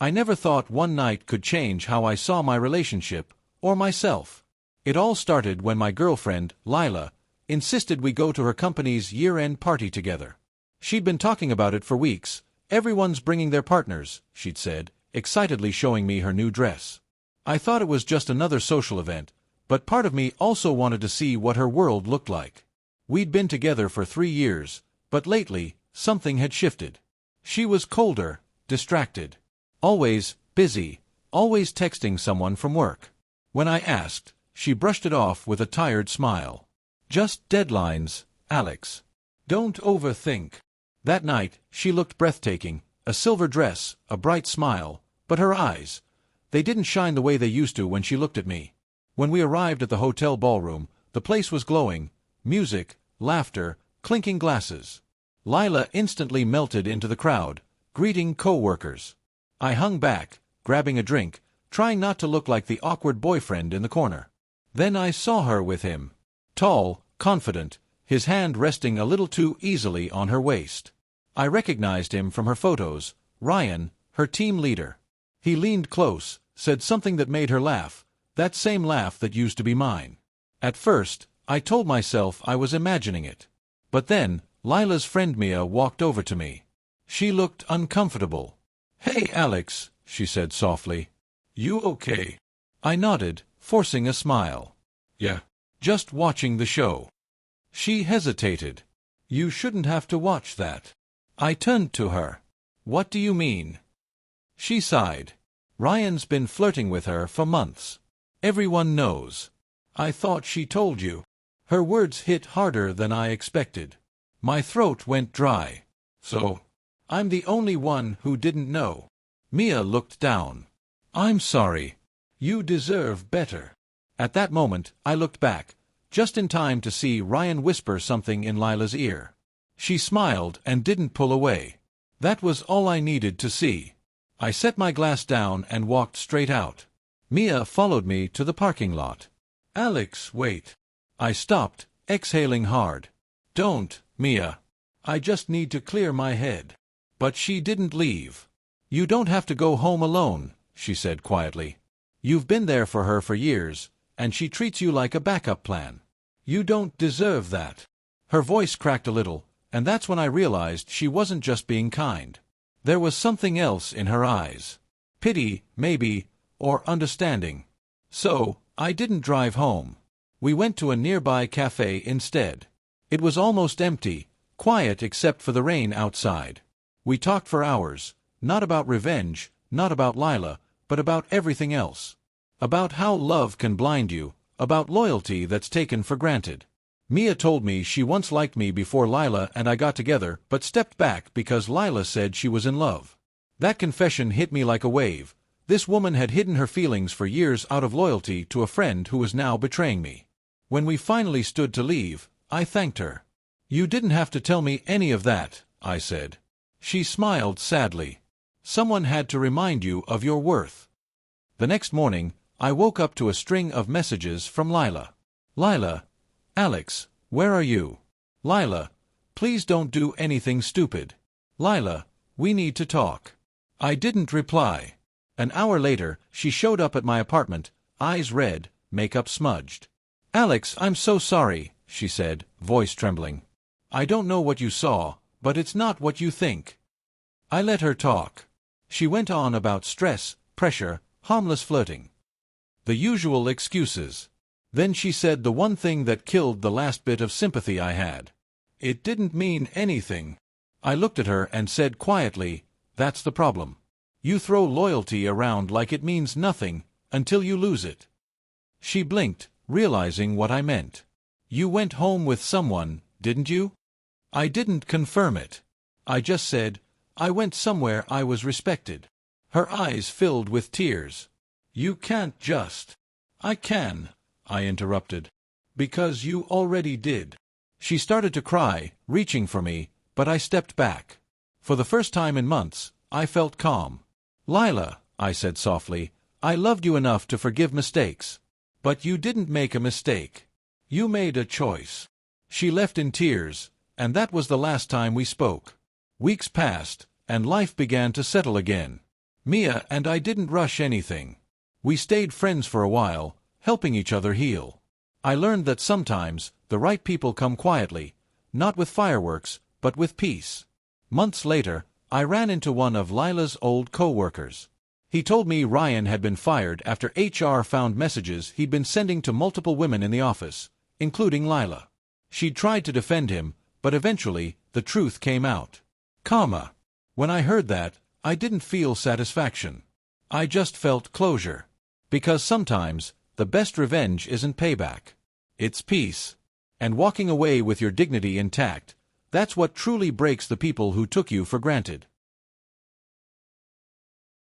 I never thought one night could change how I saw my relationship, or myself. It all started when my girlfriend, Lila, insisted we go to her company's year-end party together. She'd been talking about it for weeks. Everyone's bringing their partners, she'd said, excitedly showing me her new dress. I thought it was just another social event, but part of me also wanted to see what her world looked like. We'd been together for 3 years, but lately, something had shifted. She was colder, distracted. Always busy, always texting someone from work. When I asked, she brushed it off with a tired smile. Just deadlines, Alex. Don't overthink. That night, she looked breathtaking, a silver dress, a bright smile, but her eyes, they didn't shine the way they used to when she looked at me. When we arrived at the hotel ballroom, the place was glowing, music, laughter, clinking glasses. Lila instantly melted into the crowd, greeting co-workers. I hung back, grabbing a drink, trying not to look like the awkward boyfriend in the corner. Then I saw her with him. Tall, confident, his hand resting a little too easily on her waist. I recognized him from her photos, Ryan, her team leader. He leaned close, said something that made her laugh, that same laugh that used to be mine. At first, I told myself I was imagining it. But then, Lila's friend Mia walked over to me. She looked uncomfortable. "Hey, Alex," she said softly. "You okay?" I nodded, forcing a smile. "Yeah. Just watching the show." She hesitated. "You shouldn't have to watch that." I turned to her. "What do you mean?" She sighed. "Ryan's been flirting with her for months. Everyone knows." "I thought she told you." Her words hit harder than I expected. My throat went dry. "So, I'm the only one who didn't know." Mia looked down. "I'm sorry. You deserve better." At that moment, I looked back, just in time to see Ryan whisper something in Lila's ear. She smiled and didn't pull away. That was all I needed to see. I set my glass down and walked straight out. Mia followed me to the parking lot. "Alex, wait." I stopped, exhaling hard. "Don't, Mia. I just need to clear my head." But she didn't leave. "You don't have to go home alone," she said quietly. "You've been there for her for years, and she treats you like a backup plan. You don't deserve that." Her voice cracked a little, and that's when I realized she wasn't just being kind. There was something else in her eyes. Pity, maybe, or understanding. So, I didn't drive home. We went to a nearby cafe instead. It was almost empty, quiet except for the rain outside. We talked for hours, not about revenge, not about Lila, but about everything else. About how love can blind you, about loyalty that's taken for granted. Mia told me she once liked me before Lila and I got together but stepped back because Lila said she was in love. That confession hit me like a wave. This woman had hidden her feelings for years out of loyalty to a friend who was now betraying me. When we finally stood to leave, I thanked her. "You didn't have to tell me any of that," I said. She smiled sadly. "Someone had to remind you of your worth." The next morning, I woke up to a string of messages from Lila. "Lila, Alex, where are you? Lila, please don't do anything stupid. Lila, we need to talk." I didn't reply. An hour later, she showed up at my apartment, eyes red, makeup smudged. "Alex, I'm so sorry," she said, voice trembling. "I don't know what you saw, but it's not what you think." I let her talk. She went on about stress, pressure, harmless flirting. The usual excuses. Then she said the one thing that killed the last bit of sympathy I had. "It didn't mean anything." I looked at her and said quietly, "That's the problem. You throw loyalty around like it means nothing, until you lose it." She blinked, realizing what I meant. "You went home with someone, didn't you?" I didn't confirm it. I just said, "I went somewhere I was respected." Her eyes filled with tears. "You can't just." "I can," I interrupted. "Because you already did." She started to cry, reaching for me, but I stepped back. For the first time in months, I felt calm. "Lila," I said softly, "I loved you enough to forgive mistakes. But you didn't make a mistake. You made a choice." She left in tears, and that was the last time we spoke. Weeks passed, and life began to settle again. Mia and I didn't rush anything. We stayed friends for a while, helping each other heal. I learned that sometimes the right people come quietly, not with fireworks, but with peace. Months later, I ran into one of Lila's old co-workers. He told me Ryan had been fired after HR found messages he'd been sending to multiple women in the office, including Lila. She'd tried to defend him, but eventually, the truth came out. When I heard that, I didn't feel satisfaction. I just felt closure. Because sometimes, the best revenge isn't payback. It's peace. And walking away with your dignity intact, that's what truly breaks the people who took you for granted.